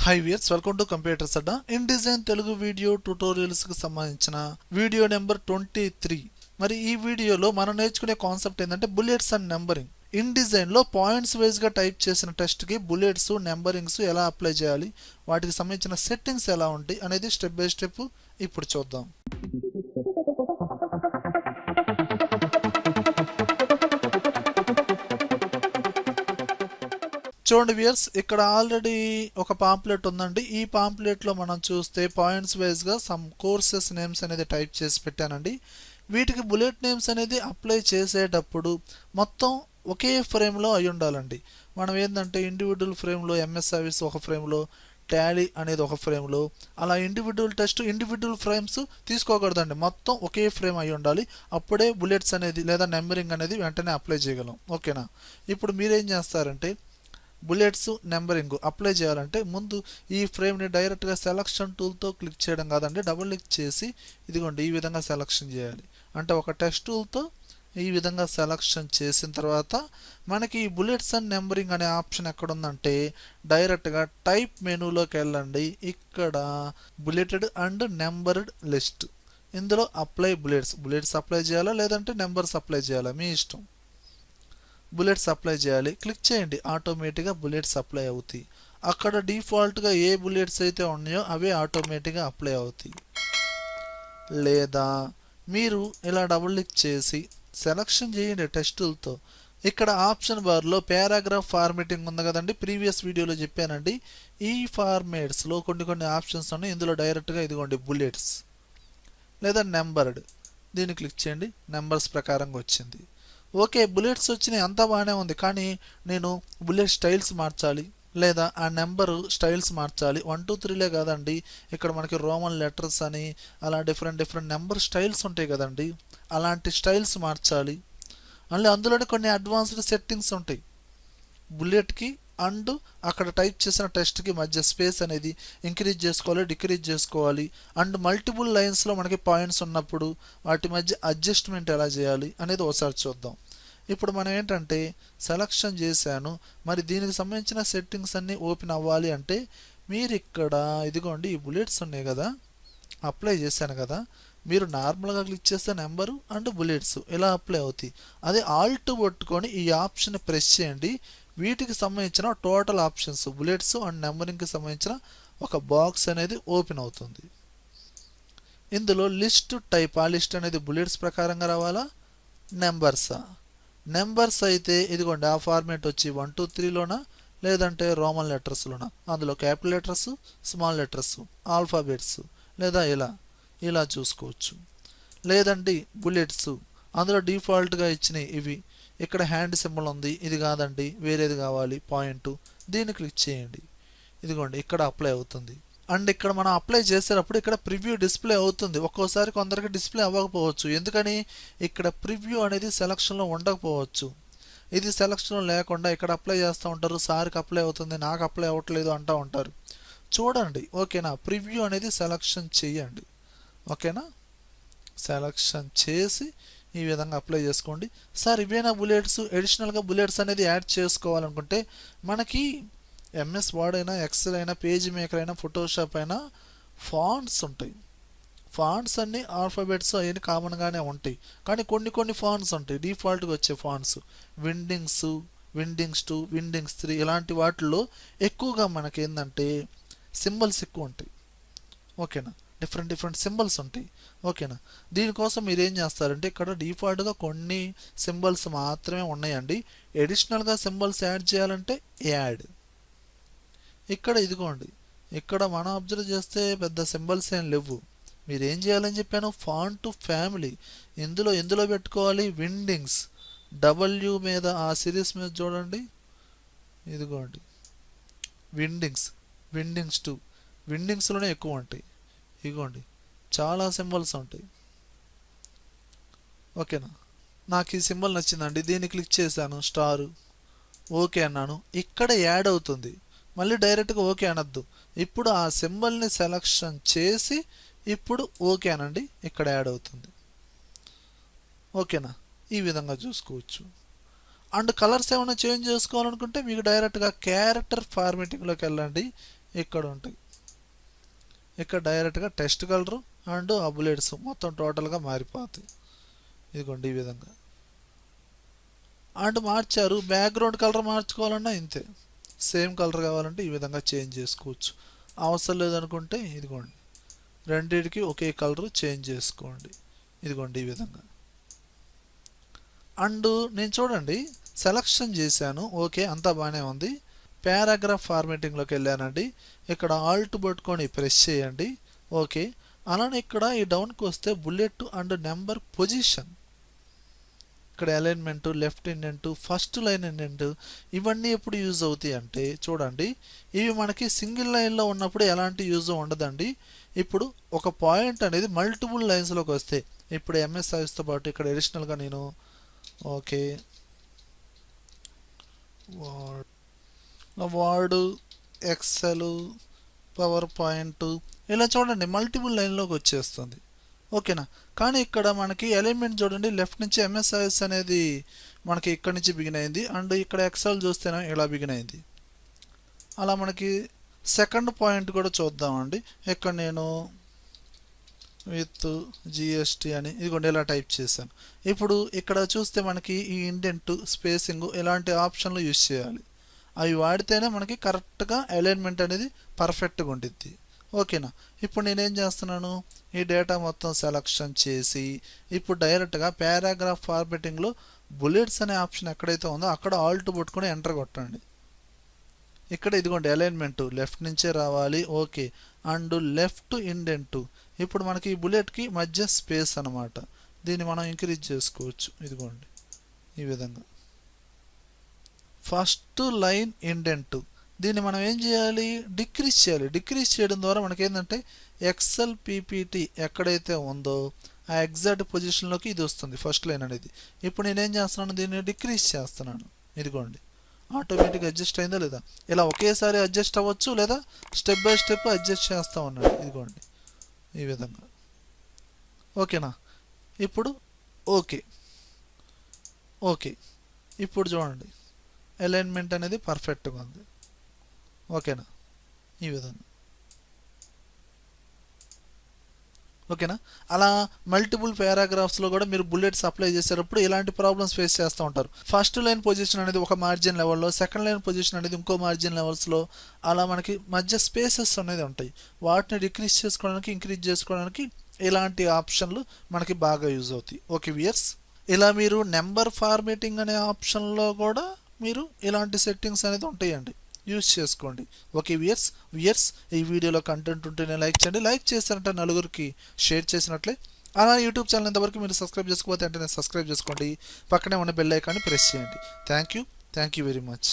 High viewers, welcome to computers Adda. InDesign Telugu video tutorials కి సంబంధించిన video number 23. మరి ఈ వీడియోలో మనం నేర్చుకునే కాన్సెప్ట్ ఏంటంటే బుల్లెట్స్ అండ్ నెంబరింగ్. InDesign లో పాయింట్స్ వైజ్ గా టైప్ చేసిన టెక్స్ట్ కి బుల్లెట్స్, నెంబరింగ్స్ ఎలా అప్లై చేయాలి, వాటికి సంబంధించిన సెట్టింగ్స్ ఎలా ఉంటాయి అనేది స్టెప్ బై స్టెప్ ఇప్పుడు చూద్దాం. చూడండి వ్యూయర్స్, ఇక్కడ ఆల్రెడీ ఒక పాంప్లెట్ ఉందండి. ఈ పాంప్లెట్ లో మనం చూస్తే పాయింట్స్ వైజ్ గా సమ్ కోర్సెస్ నేమ్స్ అనేది టైప్ చేసి పెట్టానండి. వీటికి బుల్లెట్ నేమ్స్ అనేది అప్లై చేసేటప్పుడు మొత్తం ఒకే ఫ్రేమ్ లో అయి ఉండాలండి. మనం ఏంటంటే ఇండివిజువల్ ఫ్రేమ్ లో ఎంఎస్ సర్వీస్ ఒక ఫ్రేమ్ లో, టాలీ అనేది ఒక ఫ్రేమ్ లో, అలా ఇండివిజువల్ టెస్ట్ ఇండివిజువల్ ఫ్రేమ్స్ తీసుకోకూడదండి. మొత్తం ఒకే ఫ్రేమ్ అయి ఉండాలి. అప్పుడే బుల్లెట్స్ అనేది లేదా నెంబరింగ్ అనేది వెంటనే అప్లై చేయగలం. ఓకేనా? ఇప్పుడు మీరేం చేస్తారంటే బుల్లెట్స్, నెంబరింగ్ అప్లై చేయాలంటే ముందు ఈ ఫ్రేమ్ని డైరెక్ట్గా సెలక్షన్ టూల్తో క్లిక్ చేయడం కాదండి, డబుల్ క్లిక్ చేసి ఇదిగోండి ఈ విధంగా సెలక్షన్ చేయాలి. అంటే ఒక టెక్స్ట్ టూల్తో ఈ విధంగా సెలక్షన్ చేసిన తర్వాత మనకి ఈ బుల్లెట్స్ అండ్ నెంబరింగ్ అనే ఆప్షన్ ఎక్కడుందంటే డైరెక్ట్గా టైప్ మెనూలోకి వెళ్ళండి. ఇక్కడ బుల్లెటెడ్ అండ్ నెంబర్డ్ లిస్ట్, ఇందులో అప్లై బుల్లెట్స్ అప్లై చేయాలా లేదంటే నెంబర్స్ అప్లై చేయాలా మీ ఇష్టం. బుల్లెట్స్ అప్లై చేయాలి, క్లిక్ చేయండి. ఆటోమేటిక్గా బుల్లెట్స్ అప్లై అవుతాయి. అక్కడ డిఫాల్ట్గా ఏ బుల్లెట్స్ అయితే ఉన్నాయో అవే ఆటోమేటిక్గా అప్లై అవుతాయి. లేదా మీరు ఇలా డబుల్ క్లిక్ చేసి సెలక్షన్ చేయండి టెక్స్ట్ టూల్తో. ఇక్కడ ఆప్షన్ బార్లో పారాగ్రాఫ్ ఫార్మేటింగ్ ఉంది కదండి, ప్రీవియస్ వీడియోలో చెప్పానండి. ఈ ఫార్మేట్స్లో కొన్ని ఆప్షన్స్ ఉన్నాయి. ఇందులో డైరెక్ట్గా ఇదిగోండి బుల్లెట్స్ లేదా నెంబర్డ్, దీన్ని క్లిక్ చేయండి. నెంబర్స్ ప్రకారంగా వచ్చింది. ఓకే, బుల్లెట్స్ వచ్చినాయి, అంతా బాగానే ఉంది. కానీ నేను బుల్లెట్ స్టైల్స్ మార్చాలి లేదా ఆ నెంబరు స్టైల్స్ మార్చాలి. 1 2 3లే కాదండి, ఇక్కడ మనకి రోమన్ లెటర్స్ అని అలా డిఫరెంట్ నెంబర్ స్టైల్స్ ఉంటాయి కదండి, అలాంటి స్టైల్స్ మార్చాలి. అందులోనే కొన్ని అడ్వాన్స్డ్ సెట్టింగ్స్ ఉంటాయి. బుల్లెట్కి అండ్ అక్కడ టైప్ చేసిన టెక్స్ట్కి మధ్య స్పేస్ అనేది ఇంక్రీజ్ చేసుకోవాలి, డిక్రీజ్ చేసుకోవాలి. అండ్ మల్టిపుల్ లైన్స్లో మనకి పాయింట్స్ ఉన్నప్పుడు వాటి మధ్య అడ్జస్ట్మెంట్ ఎలా చేయాలి అనేది ఒకసారి చూద్దాం. ఇప్పుడు మనం ఏంటంటే సెలక్షన్ చేశాను, మరి దీనికి సంబంధించిన సెట్టింగ్స్ అన్నీ ఓపెన్ అవ్వాలి అంటే మీరు ఇక్కడ ఇదిగోండి ఈ బుల్లెట్స్ ఉన్నాయి కదా, అప్లై చేశాను కదా, మీరు నార్మల్గా క్లిక్ చేస్తే నెంబరు అండ్ బుల్లెట్స్ ఇలా అప్లై అవుతాయి. అదే ఆల్ట్ పట్టుకొని ఈ ఆప్షన్ ప్రెస్ చేయండి. వీటికి సంబంధించిన టోటల్ ఆప్షన్స్ బుల్లెట్స్ అండ్ నెంబరింగ్కి సంబంధించిన ఒక బాక్స్ అనేది ఓపెన్ అవుతుంది. ఇందులో లిస్ట్ టైప్, ఆ లిస్ట్ అనేది బుల్లెట్స్ ప్రకారంగా రావాలా నెంబర్సా? నెంబర్స్ అయితే ఇదిగోండి ఆ ఫార్మేట్ వచ్చి 1 2 3లోనా లేదంటే రోమన్ లెటర్స్లోనా, అందులో capital letters, small letters, alphabets లేదా ఇలా చూసుకోవచ్చు. లేదండి బుల్లెట్స్, అందులో డిఫాల్ట్గా ఇచ్చినాయి ఇవి. ఇక్కడ హ్యాండ్ సింబల్ ఉంది, ఇది కాదండి వేరేది కావాలి పాయింట్, దీన్ని క్లిక్ చేయండి. ఇదిగోండి ఇక్కడ అప్లై అవుతుంది. అండ్ ఇక్కడ మనం అప్లై చేసేటప్పుడు ఇక్కడ ప్రివ్యూ డిస్ప్లే అవుతుంది. ఒక్కోసారి కొందరికి డిస్ప్లే అవ్వకపోవచ్చు, ఎందుకని ఇక్కడ ప్రివ్యూ అనేది సెలక్షన్లో ఉండకపోవచ్చు. ఇది సెలక్షన్లో లేకుండా ఇక్కడ అప్లై చేస్తూ ఉంటారు, సార్కి అప్లై అవుతుంది నాకు అప్లై అవ్వట్లేదు అంటూ ఉంటారు. చూడండి ఓకేనా, ప్రివ్యూ అనేది సెలక్షన్ చేయండి. ఓకేనా, సెలక్షన్ చేసి ఈ విధంగా అప్లై చేసుకోండి. సార్ ఇవేనా బుల్లెట్స్, అడిషనల్గా బుల్లెట్స్ అనేది యాడ్ చేసుకోవాలనుకుంటే మనకి ఎంఎస్ వర్డ్ అయినా, ఎక్సెల్ అయినా, పేజ్ మేకర్ అయినా, ఫోటోషాప్ అయినా ఫాంట్స్ ఉంటాయి. ఫాంట్స్ అన్నీ ఆల్ఫాబెట్స్ అవన్నీ కామన్గానే ఉంటాయి. కానీ కొన్ని ఫాంట్స్ ఉంటాయి డిఫాల్ట్గా వచ్చే ఫాంట్స్, విండింగ్స్, విండింగ్స్ 2, విండింగ్స్ 3 ఇలాంటి వాటిల్లో ఎక్కువగా మనకి ఏంటంటే సింబల్స్ ఎక్కువ ఉంటాయి. ఓకేనా, డిఫరెంట్ సింబల్స్ ఉంటాయి. ఓకేనా, దీనికోసం మీరు ఏం చేస్తారంటే ఇక్కడ డిఫాల్ట్గా కొన్ని సింబల్స్ మాత్రమే ఉన్నాయండి. అడిషనల్గా సింబల్స్ యాడ్ చేయాలంటే యాడ్. ఇక్కడ ఇదిగోండి, ఇక్కడ మనం అబ్జర్వ్ చేస్తే పెద్ద సింబల్స్ ఏం లేవు. మీరు ఏం చేయాలని చెప్పాను, ఫాంట్ ఫ్యామిలీ ఎందులో పెట్టుకోవాలి, విండింగ్స్, డబ్ల్యూ మీద ఆ సిరీస్ మీద చూడండి, ఇదిగోండి విండింగ్స్ 2 విండింగ్స్లోనే ఎక్కువ ఉంటాయి. ఇదిగోండి చాలా సింబల్స్ ఉంటాయి. ఓకేనా, నాకు ఈ సింబల్ నచ్చిందండి, దీన్ని క్లిక్ చేశాను, స్టార్ ఓకే అన్నాను, ఇక్కడ యాడ్ అవుతుంది. మళ్ళీ డైరెక్ట్గా ఓకే అనద్దు, ఇప్పుడు ఆ సింబల్ని సెలక్షన్ చేసి ఇప్పుడు ఓకే అనండి, ఇక్కడ యాడ్ అవుతుంది. ఓకేనా, ఈ విధంగా చూసుకోవచ్చు. అండ్ కలర్స్ ఏమైనా చేంజ్ చేసుకోవాలనుకుంటే మీకు డైరెక్ట్గా క్యారెక్టర్ ఫార్మేటింగ్లోకి వెళ్ళండి. ఇక్కడ ఉంటాయి. ఇక్కడ డైరెక్ట్గా టెక్స్ట్ కలరు అండ్ ఆ బుల్లెట్స్ మొత్తం టోటల్గా మారిపోతాయి. ఇదిగోండి ఈ విధంగా. అండ్ మార్చారు, బ్యాక్గ్రౌండ్ కలర్ మార్చుకోవాలన్నా ఇంతే, సేమ్ కలర్ కావాలంటే ఈ విధంగా చేంజ్ చేసుకోవచ్చు. అవసరం లేదనుకుంటే ఇదిగోండి రెండింటికి ఒకే కలర్ చేంజ్ చేసుకోండి. ఇదిగోండి ఈ విధంగా. అండ్ నేను చూడండి సెలక్షన్ చేశాను, ఓకే అంతా బాగానే ఉంది. పారాగ్రాఫ్ ఫార్మేటింగ్లోకి వెళ్ళానండి. ఇక్కడ ఆల్ట్ పట్టుకొని ప్రెస్ చేయండి, ఓకే. అలానే ఇక్కడ ఈ డౌన్కి వస్తే బుల్లెట్ అండ్ నెంబర్ పొజిషన్, ఇక్కడ alignment, left indent, first line indent, ఇవన్నీ ఎప్పుడు యూజ్ అవుతాయి అంటే చూడండి, ఇవి మనకి సింగిల్ లైన్లో ఉన్నప్పుడు ఎలాంటి యూజ్ ఉండదండి. ఇప్పుడు ఒక పాయింట్ అనేది మల్టిపుల్ లైన్స్లోకి వస్తే, ఇప్పుడు ఎంఎస్ ఆఫీస్తో పాటు ఇక్కడ అడిషనల్గా నేను okay Word, Excel, PowerPoint ఇలా చూడండి మల్టిపుల్ లైన్లోకి వచ్చేస్తుంది, ఓకేనా. కానీ ఇక్కడ మనకి ఎలిమెంట్ చూడండి, లెఫ్ట్ నుంచి ఎంఎస్ ఆఫీస్ అనేది మనకి ఇక్కడ నుంచి బిగిన్ అయింది, అండ్ ఇక్కడ ఎక్సెల్ చూస్తేనే ఇలా బిగిన్ అయింది. అలా మనకి సెకండ్ పాయింట్ కూడా చూద్దామండి. ఇక్కడ నేను విత్ జిఎస్టీ అని ఇదిగోండి ఇలా టైప్ చేశాను. ఇప్పుడు ఇక్కడ చూస్తే మనకి ఈ ఇండెంట్, స్పేసింగ్ ఇలాంటి ఆప్షన్లు యూజ్ చేయాలి. అవి వాడితేనే మనకి కరెక్ట్గా అలైన్మెంట్ అనేది పర్ఫెక్ట్గా ఉంటుంది, ఓకేనా. ఇప్పుడు నేనేం చేస్తున్నాను, ఈ డేటా మొత్తం సెలక్షన్ చేసి ఇప్పుడు డైరెక్ట్గా పారాగ్రాఫ్ ఫార్మేటింగ్లో బుల్లెట్స్ అనే ఆప్షన్ ఎక్కడైతే ఉందో అక్కడ ఆల్ట్ పట్టుకొని ఎంటర్ కొట్టండి. ఇక్కడ ఇదిగోండి అలైన్మెంట్ లెఫ్ట్ నుంచే రావాలి, ఓకే. అండ్ లెఫ్ట్ ఇండెంట్, ఇప్పుడు మనకి ఈ బుల్లెట్కి మధ్య స్పేస్ అనమాట, దీన్ని మనం ఇంక్రీజ్ చేసుకోవచ్చు. ఇదిగోండి ఈ విధంగా. ఫస్ట్ లైన్ ఇండెంట్, దీన్ని మనం ఏం చేయాలి, డిక్రీజ్ చేయాలి. డిక్రీజ్ చేయడం ద్వారా మనకి ఏంటంటే ఎక్సెల్ పీపీటీ ఎక్కడైతే ఉందో ఆ ఎగ్జాక్ట్ పొజిషన్లోకి ఇది వస్తుంది ఫస్ట్ లైన్ అనేది. ఇప్పుడు నేనేం చేస్తున్నాను, దీన్ని డిక్రీజ్ చేస్తున్నాను. ఇదిగోండి ఆటోమేటిక్గా అడ్జస్ట్ అయిందా లేదా. ఇలా ఒకేసారి అడ్జస్ట్ అవ్వచ్చు, లేదా స్టెప్ బై స్టెప్ అడ్జస్ట్ చేస్తూ ఉన్నాడు. ఇదిగోండి ఈ విధంగా, ఓకేనా. ఇప్పుడు ఓకే ఓకే. ఇప్పుడు చూడండి అలైన్మెంట్ అనేది పర్ఫెక్ట్గా ఉంది, ఓకేనా. ఈ విధంగా, ఓకేనా. అలా మల్టిపుల్ పారాగ్రాఫ్స్లో కూడా మీరు బుల్లెట్స్ అప్లై చేసేటప్పుడు ఇలాంటి ప్రాబ్లమ్స్ ఫేస్ చేస్తూ ఉంటారు. ఫస్ట్ లైన్ పొజిషన్ అనేది ఒక మార్జిన్ లెవెల్లో, సెకండ్ లైన్ పొజిషన్ అనేది ఇంకో మార్జిన్ లెవెల్స్లో, అలా మనకి మధ్య స్పేసెస్ అనేది ఉంటాయి. వాటిని డిక్రీజ్ చేసుకోవడానికి, ఇంక్రీజ్ చేసుకోవడానికి ఇలాంటి ఆప్షన్లు మనకి బాగా యూజ్ అవుతాయి, ఓకే వ్యూయర్స్. ఇలా మీరు నెంబర్ ఫార్మేటింగ్ అనే ఆప్షన్లో కూడా మీరు ఇలాంటి సెట్టింగ్స్ అనేది ఉంటాయండి, యూజ్ చేసుకోండి, ఓకే వ్యూయర్స్. ఈ వీడియోలో కంటెంట్ ఉంటేనే లైక్ చేయండి, లైక్ చేస్తారంటే నలుగురికి షేర్ చేసినట్లే. అలా యూట్యూబ్ ఛానల్ ఇంతవరకు మీరు సబ్స్క్రైబ్ చేసుకోకపోతే అంటే సబ్స్క్రైబ్ చేసుకోండి, పక్కనే ఉన్న బెల్ ఐకాన్ని ప్రెస్ చేయండి. Thank you very much.